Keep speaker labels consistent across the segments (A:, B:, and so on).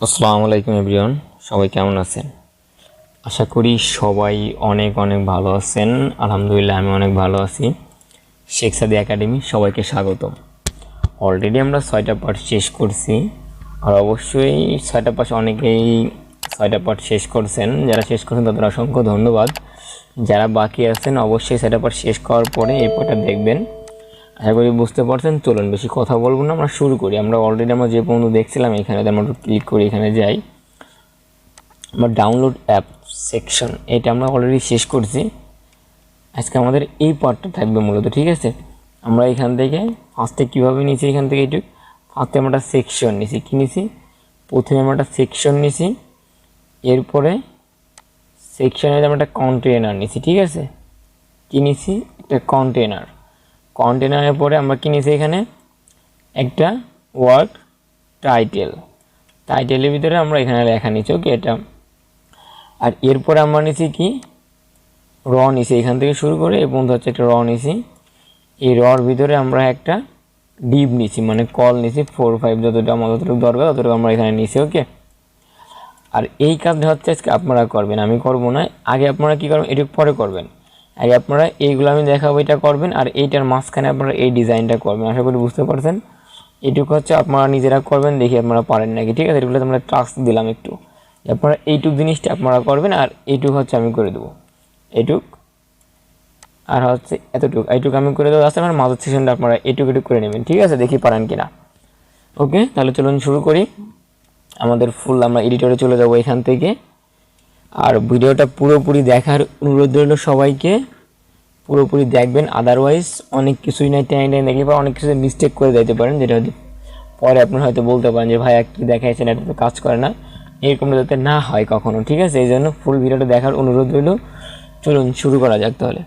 A: আসসালামু আলাইকুম এভরিওয়ান, সবাই কেমন আছেন? আশা করি সবাই অনেক অনেক ভালো আছেন। আলহামদুলিল্লাহ আমি অনেক ভালো আছি। শেখসাদি একাডেমি সবাইকে স্বাগতম। অলরেডি আমরা 6টা পার্ট শেষ করছি, আর অবশ্যই 6টা পার্ট অনেকেই 6টা পার্ট শেষ করছেন। যারা শেষ করছেন তাদের অসংখ্য ধন্যবাদ। যারা বাকি আছেন অবশ্যই 6টা পার্ট শেষ করার পরে এই পার্টটা দেখবেন। আশা করি বুঝতে পারছেন। চলুন বেশি কথা বলবো না, আমরা শুরু করি। আমরা অলরেডি যে পর্যন্ত দেখছিলাম এখানে আমরা ক্লিক করি, এখানে যাই। আমরা ডাউনলোড অ্যাপ সেকশন এটা আমরা অলরেডি শেষ করছি। আজকে আমাদের এই পার্টটা থাকবে মূলত, ঠিক আছে? আমরা এখান থেকে ফার্স্টে কীভাবে নিয়েছি, এখান থেকে এইটুকু ফার্স্টে আমরা একটা সেকশন নিয়েছি। কী নিয়েছি? প্রথমে আমরা একটা সেকশন নিয়েছি, এরপরে সেকশনের আমরা একটা কন্টেনার নিয়েছি, ঠিক আছে? কী নিয়েছি? একটা কন্টেনারের পরে আমরা কী নিয়েছি? এখানে একটা ওয়ার্ড টাইটেলের ভিতরে আমরা এখানে লেখা নিচ্ছি, ওকে? এটা আর এরপরে আমরা নিছি কি র নিছি, এখান থেকে শুরু করে এই পর্যন্ত হচ্ছে একটা র নিছি। এই রর ভিতরে আমরা একটা ডিভ নিছি, মানে কল নিছি 4-5 যতটা আমাদের যতটুকু দরকার ততটুকু আমরা এখানে নিছি, ওকে? আর এই কাজটা হচ্ছে আজকে আপনারা করবেন, আমি করব না। আগে আপনারা কী করবেন, এটুকু পরে করবেন। আগে আপনারা এইগুলো আমি দেখাবো, এটা করবেন, আর এইটার মাঝখানে আপনারা এই ডিজাইনটা করবেন। আশা করি বুঝতে পারছেন। এটুকু হচ্ছে আপনারা নিজেরা করবেন, দেখি আপনারা পারেন নাকি, ঠিক আছে? এগুলো আমরা টাস্ক দিলাম একটু, আপনারা এইটুক জিনিসটা আপনারা করবেন, আর এইটুক হচ্ছে আমি করে দেবো, এইটুক আর হচ্ছে এইটুক আমি করে দেবো। আসলে আমার মাঝের সেশনটা আপনারা এইটুক করে নেবেন, ঠিক আছে? দেখি পারেন কিনা। ওকে, তাহলে চলুন শুরু করি। আমাদের ফুল আমরা এডিটরে চলে যাব এখান থেকে। আর ভিডিওটা পুরোপুরি দেখার অনুরোধ রইল সবাইকে, পুরোপুরি দেখবেন। আদারওয়াইজ অনেক কিছুই নাই, টাইম দেখলে পর অনেক কিছু মিস্টেক করে দিতে পারেন, যেটা হয়তো পরে আপনারা হয়তো বলতে পারেন যে ভাই কী দেখাইছেন, এটা তো কাজ করে না। এরকমটা যাতে না হয় কখনো, ঠিক আছে? এই জন্য ফুল ভিডিওটা দেখার অনুরোধ রইল। চলুন শুরু করা যাক। তাহলে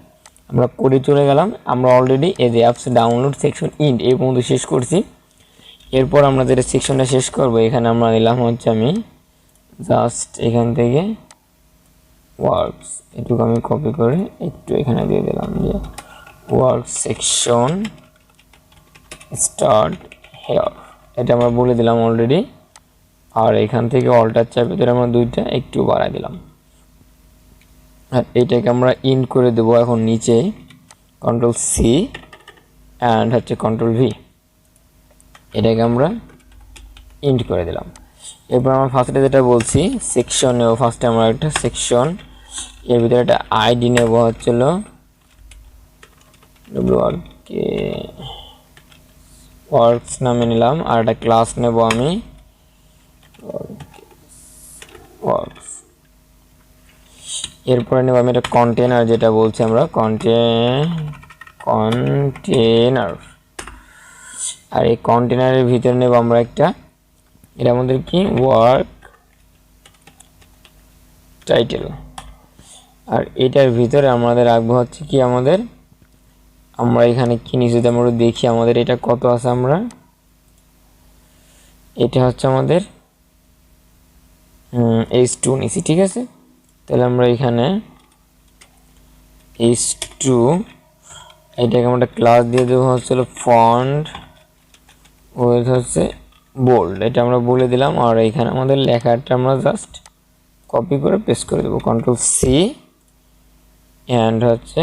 A: আমরা কোডে চলে গেলাম। আমরা অলরেডি এই যে অ্যাপস ডাউনলোড সেকশন ইন্ট এই পর্যন্ত শেষ করছি। এরপর আমরা যেটা সেকশনটা শেষ করব, এখানে আমরা নিলাম হচ্ছে আমি জাস্ট এখান থেকে ওয়ার্কস এটুকু আমি কপি করে একটু এখানে দিয়ে দিলাম যে ওয়ার্ক সেকশন স্টার্ট হেয়ার, এটা আমরা বলে দিলাম অলরেডি। আর এখান থেকে অল্টার চাপে ধরে আমরা দুইটা একটু বাড়াই দিলাম, আর এইটাকে আমরা ইন্ট করে দেবো এখন নিচে, কন্ট্রোল সি অ্যান্ড হচ্ছে কন্ট্রোল ভি, এটাকে আমরা ইন্ট করে দিলাম। এরপর আমরা ফার্স্টে যেটা বলছি সেকশন নেব, ফার্স্টে আমরা একটা সেকশন, এর ভিতরে একটা আইডি নেব হচ্ছিল ওয়ার্কস নামে নিলাম, আর একটা ক্লাস নেব আমি ওয়ার্কস। এরপরে নেব আমি একটা কন্টেনার, যেটা বলছি আমরা কন্টেনার, আর এই কন্টেনারের ভিতরে নেব আমরা একটা, এটা আমাদের কি ওয়ার্ক টাইটেল, আর এটার ভিতরে আমাদের রাখবো হচ্ছে কি আমরা এখানে কি নিচে যদি আমরা দেখি আমাদের এটা কত আছে, আমরা এটা হচ্ছে আমাদের h2 নিছি, ঠিক আছে? তাহলে আমরা এখানে h2 এটাকে আমরা ক্লাস দিয়ে দেবো হচ্ছে ফন্ট উইথ হচ্ছে বোল্ড, এটা আমরা বলে দিলাম। আর এখানে আমাদের লেখাটা আমরা জাস্ট কপি করে পেস্ট করে দেবো, কন্ট্রোল সি অ্যান্ড হচ্ছে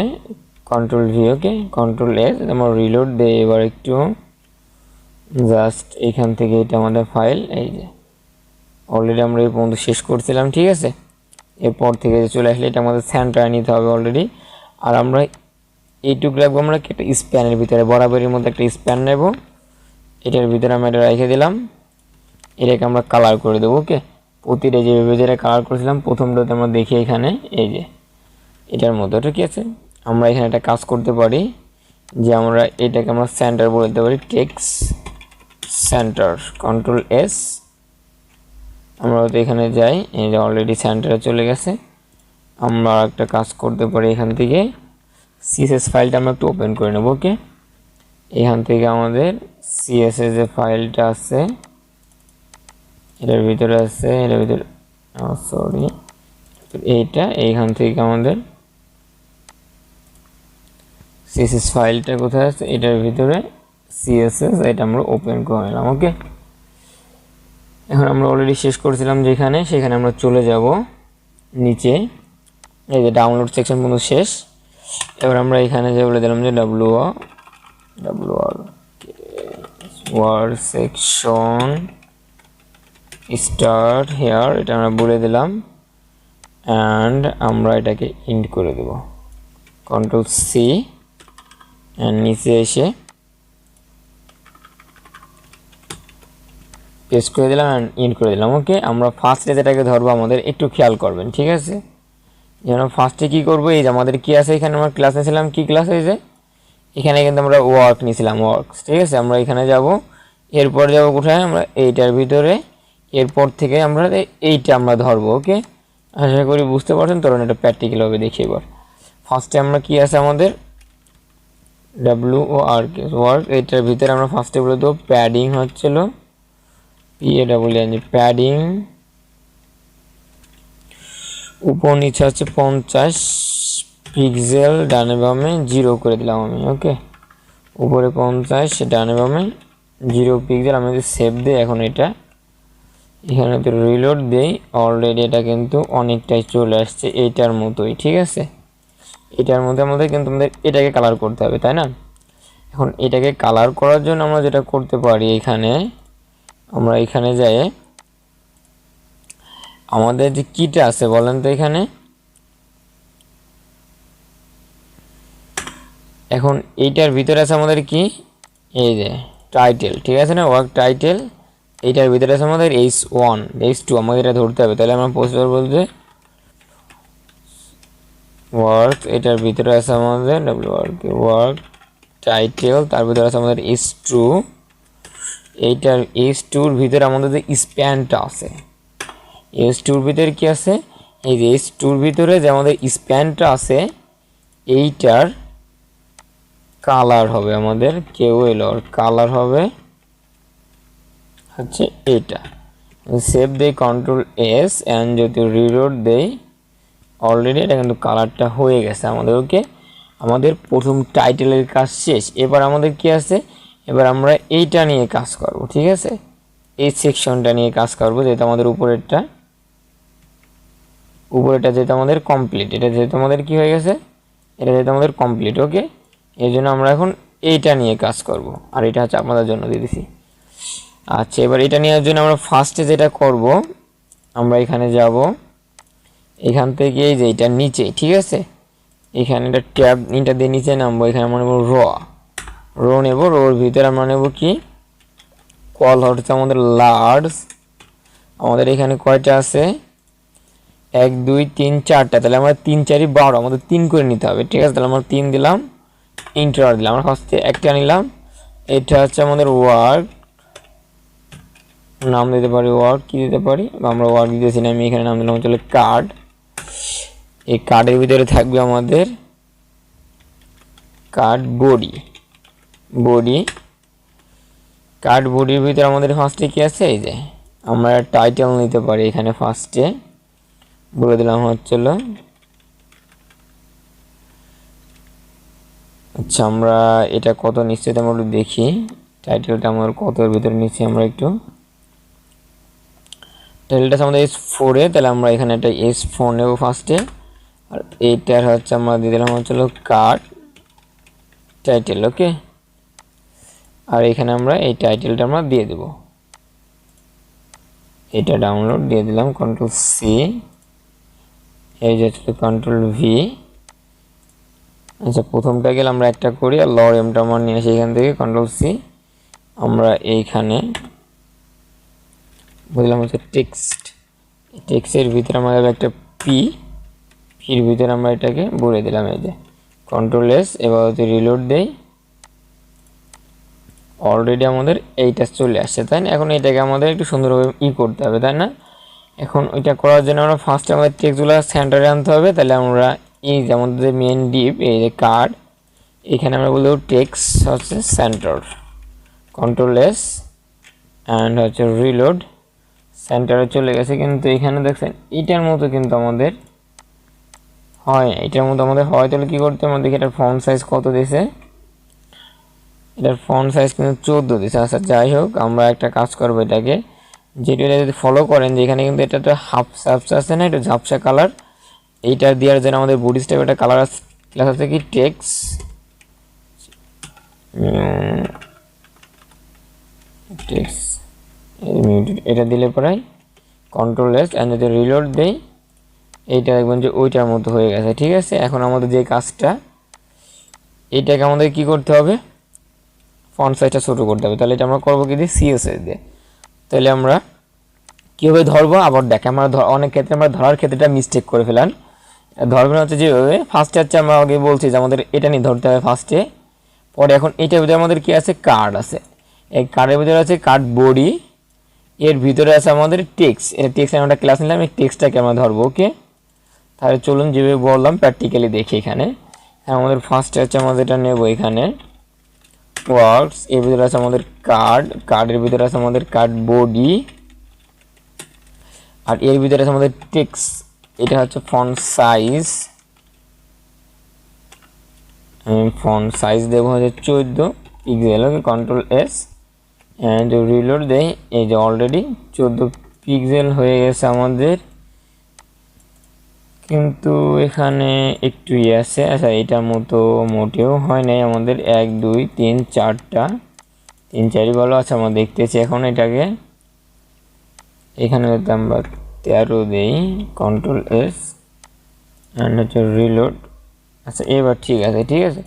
A: কন্ট্রোল ভি, ওকে? কন্ট্রোল এস, আমরা রিলোড দিয়ে এবার একটু জাস্ট এখান থেকে এটা আমাদের ফাইল, এই যে অলরেডি আমরা এই পর্যন্ত শেষ করছিলাম, ঠিক আছে? এরপর থেকে চলে আসলে এটা আমাদের সেন্টারে নিতে হবে অলরেডি। আর আমরা এইটুকু রাখবো আমরা একটা স্প্যানের ভিতরে, বরাবরের মধ্যে একটা স্প্যান নেব, এটার ভিতরে আমরা এটা রেখে দিলাম। এটাকে আমরা কালার করে দেবো, ওকে? প্রতিটা যেভাবে যেটা কালার করেছিলাম প্রথমটাতে আমরা দেখি এখানে এই যে এটার মধ্যে, ঠিক আছে? আমরা এখানে একটা কাজ করতে পারি যে আমরা এটাকে আমরা সেন্টার বলে দিতে পারি, টেক্সট সেন্টার, কন্ট্রোল এস। আমরা তো এখানে যাই, এই যে অলরেডি সেন্টারে চলে গেছে। আমরা একটা কাজ করতে পারি, এখান থেকে সিএসএস ফাইলটা আমরা একটু ওপেন করে নেব, ওকে? এখান থেকে আমাদের সিএসএস যে ফাইলটা আছে এটার ভিতরে আছে, এটার ভিতরে সরি এইটা, এইখান থেকে আমাদের সিএসএস ফাইলটা কোথায় আছে, এটার ভিতরে সিএসএস, এটা আমরা ওপেন করে নিলাম, ওকে? এখন আমরা অলরেডি শেষ করেছিলাম যেখানে, সেখানে আমরা চলে যাব নিচে, এই যে ডাউনলোড সেকশন পর্যন্ত শেষ। এবার আমরা এখানে যে বলে দিলাম যে ওয়ার্ড সেকশন স্টার্ট হেয়ার, এটা আমরা বলে দিলাম। অ্যান্ড আমরা এটাকে ইন্ড করে দেব, কন্ট্রোল সি, অ্যান্ড নিচে এসে পেস্ট করে দিলাম অ্যান্ড ইন্ড করে দিলাম। ওকে, আমরা ফার্স্টে যেটাকে ধরবো আমাদের একটু খেয়াল করবেন, ঠিক আছে? যেন ফার্স্টে কী করবো, এই যে আমাদের কী আছে এখানে, আমরা ক্লাস নিয়েছিলাম, কী ক্লাস হয়েছে এখানে কিন্তু আমরা ওয়ার্ক নিয়েছিলাম, ওয়ার্কস, ঠিক আছে? আমরা এখানে যাব, এরপর যাব কোথায়, আমরা এইটার ভিতরে, এরপর থেকে আমরা এইটা আমরা ধরবো। ওকে, আশা করি বুঝতে পারছেন, তখন এটা প্র্যাকটিক্যালভাবে দেখি। এবার ফার্স্টে আমরা কি আছে আমাদের ওয়ার্ক, এইটার ভিতরে আমরা ফার্স্টে বলে দেবো প্যাডিং হচ্ছিল প্যাডিং, উপর নিচে হচ্ছে 50 পিক্সেল, ডানে বামে 0 করে দিলাম আমি। ওকে, উপরে 50, ডানে বামে 0 পিক্সেল। আমি যদি সেভ দিই, এখন এটা এখানে তো রিলোড দেই, অলরেডি এটা কিন্তু অনেকটাই চলে আসছে এইটার মতোই, ঠিক আছে? এটার মধ্যে আমাদের কিন্তু আমাদের এটাকে কালার করতে হবে, তাই না? এখন এটাকে কালার করার জন্য আমরা যেটা করতে পারি, এখানে আমরা এখানে যাই, আমাদের যে কিটা আছে বলেন তো এখানে, এখন এইটার ভিতরে আছে আমাদের কি, এই যে টাইটেল, ঠিক আছে না, ওয়ার্ক টাইটেল। এইটার ভিতরে আছে আমাদের H1 H2, আমাদের এটা ধরতে হবে। তাহলে আমরা প্রসেসর বলতে ওয়ার্ক, এটার ভিতরে আছে আমাদের ওয়ার্ক টাইটেল, তার ভিতরে আছে আমাদের H2। এইটার H2-র ভিতরে আমাদের যে স্প্যানটা আছে, H2-র ভিতরে কি আছে, এই যে H2-র ভিতরে যে আমাদের স্প্যানটা আছে, এইটার কালার হবে আমাদের কেওএলআর, কালার হবে হচ্ছে এইটা। সেভ দেই কন্ট্রোল এস, অ্যান্ড যদি রিলোড দেই, অলরেডি এটা কিন্তু কালারটা হয়ে গেছে আমাদের। ওকে, আমাদের প্রথম টাইটেলের কাজ শেষ। এবার আমাদের কি আছে, এবার আমরা এইটা নিয়ে কাজ করব, ঠিক আছে? এই সেকশনটা নিয়ে কাজ করব, যেহেতু আমাদের উপরেরটা যেহেতু আমাদের কমপ্লিট, এটা যেহেতু আমাদের কি হয়ে গেছে, এটা যেহেতু আমাদের কমপ্লিট। ওকে, এই জন্য আমরা এখন এইটা নিয়ে কাজ করব, আর এটা হচ্ছে আপনাদের জন্য দিয়ে দিছি। আচ্ছা, এবার এটা নেওয়ার জন্য আমরা ফার্স্টে যেটা করব, আমরা এখানে যাব, এখান থেকে এই যে এটা নিচে, ঠিক আছে, এখানে একটা ট্যাব এটা দিয়ে নিচে নামবো, এখানে আমরা নেব রো নেব, রোর ভিতরে আমরা নেব কি, কল হচ্ছে আমাদের লার্জ। আমাদের এখানে কয়টা আছে, 1 2 3 4টা, তাহলে আমরা 3 4 12, আমাদের 3 করে নিতে হবে, ঠিক আছে? তাহলে আমরা 3 দিলাম, ইন্টার দিলাম। আমরা ফার্স্টে একটা নিলাম, এটা হচ্ছে আমাদের ওয়ার্ক, নাম দিতে পারি ওয়ার্ক, কি দিতে পারি, আমরা ওয়ার্ক দিতেছি না, আমি এখানে নাম দিলাম চলে কার্ড। এই কার্ডের ভিতরে থাকবে আমাদের কার্ড বডির ভিতরে আমাদের ফার্স্টে কি আছে, এই যে আমরা টাইটেল নিতে পারি, এখানে ফার্স্টে বলে দিলাম হচ্ছিল, আচ্ছা আমরা এটা কত নিশ্চিত আমরা একটু দেখি, টাইটেলটা আমার কতর ভিতরে নিচ্ছি, আমরা একটু টাইটেলটা আমাদের S4 এ, তাহলে আমরা এখানে একটা S4 নেব ফার্স্টে। আর এইটার হচ্ছে আমরা দিয়ে দিলাম হচ্ছিল কার্ড টাইটেল। ওকে, আর এখানে আমরা এই টাইটেলটা আমরা দিয়ে দেব, এটা ডাউনলোড দিয়ে দিলাম, কন্ট্রোল সি, এই যে কন্ট্রোল ভি। আচ্ছা, প্রথমটা গেলে আমরা একটা করি, আর লর এমটা আমরা নিয়ে আসি এখান থেকে, কন্ট্রোল সি, আমরা এইখানে বুঝলাম হচ্ছে টেক্সটের ভিতরে আমাদের একটা পির ভিতরে আমরা এটাকে বলে দিলাম, এই যে কন্ট্রোল এস। এবার যদি রিলোড দেই, অলরেডি আমাদের এইটা চলে আসছে, তাই না? এখন এটাকে আমাদের একটু সুন্দরভাবে করতে হবে, তাই না? এখন ওইটা করার জন্য আমরা ফার্স্টে আমাদের টেক্সটগুলো সেন্টারে আনতে হবে। তাহলে আমরা এই যে আমাদের মেন ডিপ, এই যে কার্ড, এখানে আমরা বলবো টেক্সট হচ্ছে সেন্টার, কন্ট্রোল এস, অ্যান্ড হচ্ছে রিলোড, সেন্টারে চলে গেছে। কিন্তু এখানে দেখছেন এটার মতো কিন্তু আমাদের হয়, এটার মতো আমাদের হয়। তাহলে কী করতে হবে, আমাদের এটার ফন্ট সাইজ কত দিয়েছে, এটার ফন্ট সাইজ কিন্তু 14 দিয়েছে। আচ্ছা যাই হোক, আমরা একটা কাজ করবো, এটাকে যেটা যদি ফলো করেন যে এখানে কিন্তু এটা তো হাফ ঝাপসা আছে না, এটা ঝাপসা কালার, এইটা দেওয়ার জন্য আমাদের বডি স্টাইপ একটা কালার ক্লাস আছে কি টেক্সট এটা দিলে পরে কন্ট্রোল এস এন্ড যদি রিলোড দেই এইটা দেখবেন যে ওইটার মতো হয়ে গেছে। ঠিক আছে, এখন আমাদের যে কাজটা এইটাকে আমাদের কি করতে হবে, ফন্ট সাইজটা ছোটো করতে হবে। তাহলে এটা আমরা করবো কি দিয়ে, সিএসএস দিয়ে। তাহলে আমরা কীভাবে ধরবো আবার দেখে, আমরা অনেক ক্ষেত্রে আমরা ধরার ক্ষেত্রেটা মিস্টেক করে ফেলান। ধরবেন হচ্ছে যেভাবে ফার্স্টে হচ্ছে আমরা আগে বলছি যে আমাদের এটা নিয়ে ধরতে হবে ফার্স্টে, পরে এখন এটার ভিতরে আমাদের কি আছে, কার্ড আছে, এই কার্ডের ভিতরে আছে কার্ড বডি, এর ভিতরে আছে আমাদের টেক্সট, এটা টেক্সট আমরা ক্লাস নিলাম, এই টেক্সটটাকে আমরা ধরবো। ওকে, তাহলে চলুন যেভাবে বললাম প্র্যাকটিক্যালি দেখি। এখানে আমাদের ফার্স্টে হচ্ছে আমাদের এটা নেব, এখানে ওয়ার্কস, এর ভিতরে আছে আমাদের কার্ড, কার্ডের ভিতরে আছে আমাদের কার্ড বডি, আর এর ভিতরে আছে আমাদের টেক্সট, এটা হচ্ছে ফন্ট সাইজ, ফন্ট সাইজ দেবো হচ্ছে 14 pixel. Okay, control S and reload দেই, এই যে অলরেডি 14 পিক্সেল হয়ে গেছে আমাদের, কিন্তু এখানে একটু ইয়ে আছে। আচ্ছা, এটার মতো মোটেও হয় নাই আমাদের, 1 2 3 4টা, 3 4ই ভালো আছে আমরা দেখতেছি। এখন এটাকে এখানে যদি আমরা 13 দেই, কন্ট্রোল এস এন্ড হচ্ছে রিলোড। আচ্ছা, এবার ঠিক আছে, ঠিক আছে,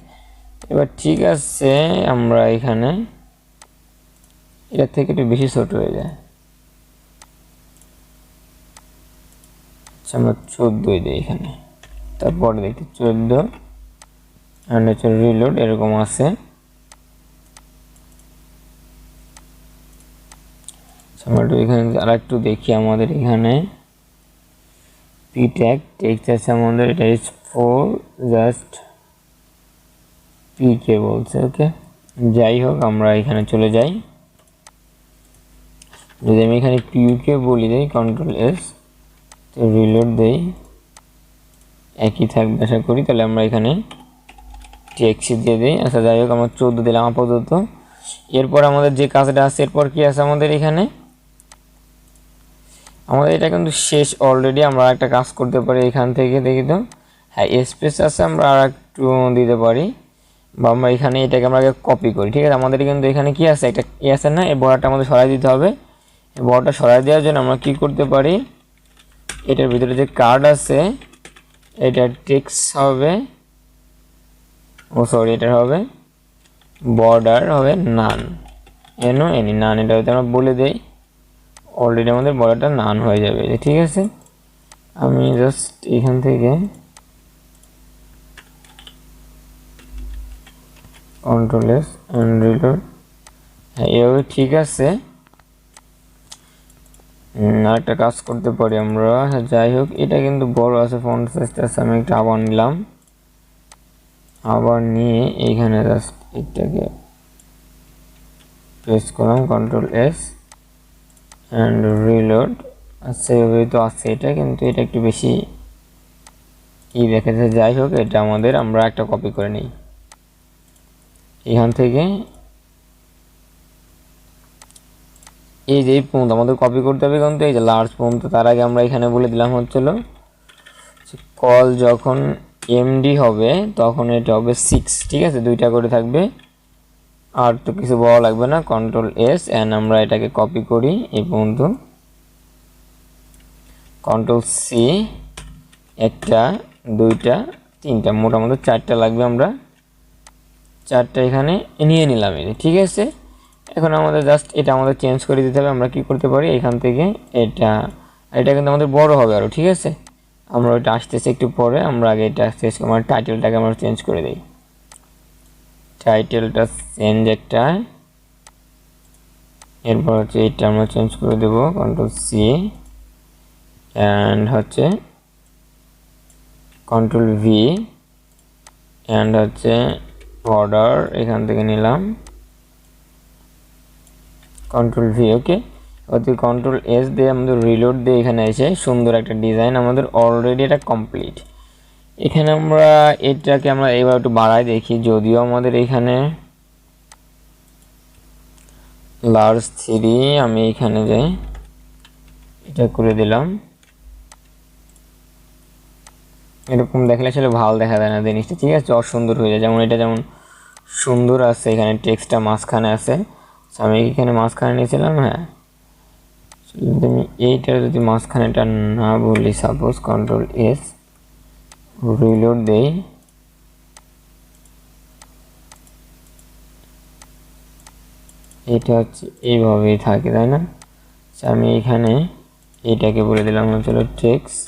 A: এবার ঠিক আছে। আমরা এখানে এটার থেকে একটু বেশি ছোট হয়ে যায়, আচ্ছা আমরা 14 দিই এখানে, তারপরে দেখি 14 এন্ড হচ্ছে রিলোড, এরকম আছে। আমরা একটু এখানে আরেকটু দেখি, আমাদের এখানে পি ট্যাগ টেক্সট আছে আমাদের, এটা ইজ 4 জাস্ট পি কে বলছে। ওকে, যাই হোক আমরা এখানে চলে যাই, যদি আমি এখানে পিউকে বলি দেই কন্ট্রোল এস, তো রিলোড দেই, একই থাকবে আশা করি। তাহলে আমরা এখানে টেক্সট দিয়ে দিই। আচ্ছা, যাই হোক আমরা 14 দিলাম আপাতত। এরপর আমাদের যে কাজটা আছে, এরপর কি আছে আমাদের এখানে, আমাদের এটা কিন্তু শেষ অলরেডি। আমরা একটা কাজ করতে পারি এখান থেকে, দেখি তো, হ্যাঁ স্পেস আছে, আমরা আর একটু দিতে পারি, বা আমরা এখানে এটাকে আমরা আগে কপি করি। ঠিক আছে, আমাদের কিন্তু এখানে কি আছে, একটা কি আছে না, এই বর্ডারটা আমাদের সরাই দিতে হবে। এই বর্ডারটা সরাই দেওয়ার জন্য আমরা কি করতে পারি, এটার ভিতরে যে কার্ড আছে এটা টেক্সট হবে, ও সরি, এটা হবে বর্ডার হবে নান, এনো এনি নান, এটা হয়তো আমরা বলে দেই, অলরেডি আমাদের বর্ডারটা নান হয়ে যাবে। ঠিক আছে, আমি জাস্ট এখান থেকে কন্ট্রোল এস এন্ড রিলোড, হ্যাঁ এভাবে ঠিক আছে। আরেকটা কাজ করতে পারি আমরা, যাই হোক এটা কিন্তু বড় আছে, ফন্ট সাইজটা আছে, আমি একটা আবার নিলাম, আবার নিয়ে এইখানে জাস্ট এটাকে প্রেস করলাম, কন্ট্রোল এস এন্ড রিলোড। আচ্ছা, এভাবে তো আছে এটা, কিন্তু এটা একটু বেশি দেখাচ্ছে। যাই হোক, এটা আমাদের আমরা একটা কপি করে নিই এখান থেকে, এই যে পর্যন্ত আমাদের কপি করতে হবে, কিন্তু এই যে লার্জ পর্যন্ত। তার আগে আমরা এখানে বলে দিলাম হচ্ছিল কল যখন এমডি হবে তখন এটা হবে 6। ঠিক আছে, 2টা করে থাকবে, আর তো কিছু বলা লাগবে না। কন্ট্রোল এস এন্ড আমরা এটাকে কপি করি এই পর্যন্ত, কন্ট্রোল সি, 1টা 2টা 3টা, মোটামুটি 4টা লাগবে, আমরা 4টা এখানে নিয়ে নিলাম। ঠিক আছে, এখন আমাদের জাস্ট এটা আমাদের চেঞ্জ করে দিতে হবে। আমরা কি করতে পারি, এখান থেকে এটা কিন্তু আমাদের বড় হবে আরও। ঠিক আছে, আমরা ওইটা আসতেছে একটু পরে, আমরা আগে এটা চেঞ্জ করি, আমার টাইটেলটাকে আমরা চেঞ্জ করে দিই, টাইটেলটা চেঞ্জ একটা, এরপর হচ্ছে এটা আমরা চেঞ্জ করে দেবো, কন্ট্রোল সি অ্যান্ড হচ্ছে কন্ট্রোল ভি অ্যান্ড হচ্ছে বর্ডার এখান থেকে নিলাম, কন্ট্রোল ভি। ওকে, অর্থাৎ কন্ট্রোল এস দিয়ে আমাদের রিলোড দিয়ে এখানে এসে সুন্দর একটা ডিজাইন আমাদের অলরেডি এটা কমপ্লিট। এখানে আমরা এটাকে আমরা এবার একটু বাড়াই দেখি, যদিও আমাদের এখানে লার্জ 3, আমি এখানে যাই, এটা করে দিলাম। এরকম দেখলে আসলে ভালো দেখা যায় না জিনিসটা, ঠিক আছে, অসুন্দর হয়ে যায়। যেমন এটা যেমন সুন্দর আছে, এখানে টেক্সটটা মাঝখানে আছে, আমি এখানে মাঝখানে নিয়েছিলাম। হ্যাঁ, যদি আমি এইটার যদি মাঝখানেটা না বলি, সাপোজ কন্ট্রোল এস রিলোড দেই, এটা হচ্ছে এইভাবেই থাকে, তাই না? আমি এখানে এইটাকে বলে দিলাম হচ্ছিল text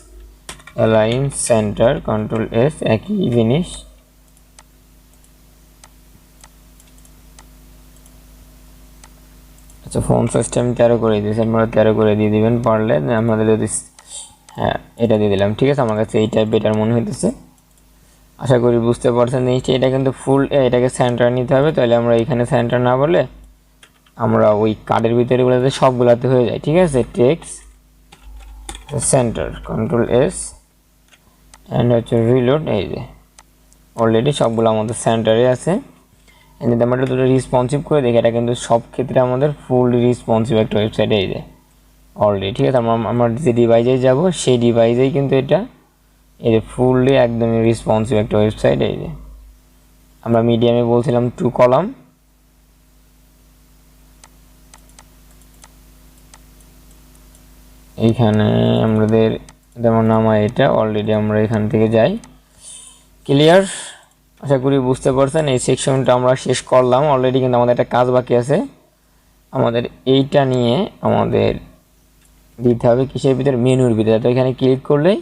A: align centre, control S, একই জিনিস। আচ্ছা, ফন্ট সিস্টেম 13 করে দিয়েছি, আপনারা 13 করে দিয়ে দিবেন পারলে। আমাদের যদি, হ্যাঁ, এটা দিয়ে দিলাম, ঠিক আছে। আমার কাছে এইটাই বেটার মনে হইতেছে। আশা করি বুঝতে পারছেন জিনিসটা। এটা কিন্তু ফুল, এটাকে সেন্টার নিতে হবে, তাহলে আমরা এখানে সেন্টার না বলে আমরা ওই কার্ডের ভিতরে বলে সবগুলাতে হয়ে যায়, ঠিক আছে। Text centre, control S and হচ্ছে রিলোড। এই যে অলরেডি সবগুলো আমাদের সেন্টারে আছে। যদি আমরা এটা দুটো রেসপন্সিভ করে দেখি, এটা কিন্তু সব ক্ষেত্রে আমাদের ফুল রেসপন্সিভ একটা ওয়েবসাইট। এই যে অলরেডি, ঠিক আছে। আমরা যে ডিভাইসে যাব সেই ডিভাইসেই কিন্তু এটা এই যে ফুললি একদমই রেসপন্সিভ একটা ওয়েবসাইট। এই যে আমরা মিডিয়ামে বলছিলাম 2 কলাম, এইখানে আমাদের যেমন নামায় এটা অলরেডি আমরা এখান থেকে যাই। ক্লিয়ার? আশা করি বুঝতে পারছেন। এই সেকশনটা আমরা শেষ করলাম অলরেডি, কিন্তু আমাদের একটা কাজ বাকি আছে। আমাদের এইটা নিয়ে আমাদের দিতে হবে কিসের ভিতরে, মেনুর ভিতরে। তো এখানে ক্লিক করলেই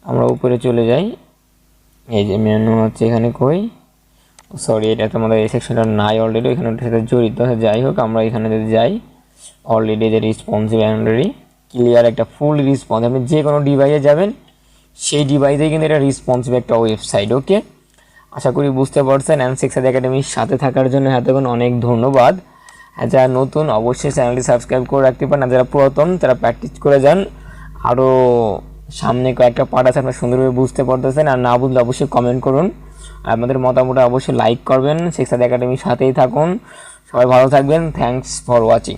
A: আমরা উপরে চলে যাই। এই যে মেনু হচ্ছে এখানে, কই, সরি, এটা তো আমাদের এই সেকশনটা নাই অলরেডি, এখানে ওটার সাথে জড়িত আছে। যাই হোক, আমরা এখানে যদি যাই, অলরেডি যে রেসপন্সিভ অলরেডি ক্লিয়ার, একটা ফুল রেসপন্স। আপনি যে কোনো ডিভাইসে যাবেন সেই ডিভাইসেই কিন্তু এটা রেসপন্সিভ একটা ওয়েবসাইট। ওকে, আশা করি বুঝতে পারছেন। অ্যান্ড সেকসাদি একাডেমির সাথে থাকার জন্য এতক্ষণ অনেক ধন্যবাদ। যারা নতুন অবশ্যই চ্যানেলটি সাবস্ক্রাইব করে রাখতে পারেন, আর যারা পুরাতন তারা প্র্যাকটিস করে যান। আরও সামনে কয়েকটা পার্ট আছে, আপনারা সুন্দরভাবে বুঝতে পারতেছেন। আর না বুঝলে অবশ্যই কমেন্ট করুন, আর আমাদের মতামত অবশ্যই লাইক করবেন। সেকসাদি একাডেমির সাথেই থাকুন, সবাই ভালো থাকবেন। Thanks for watching.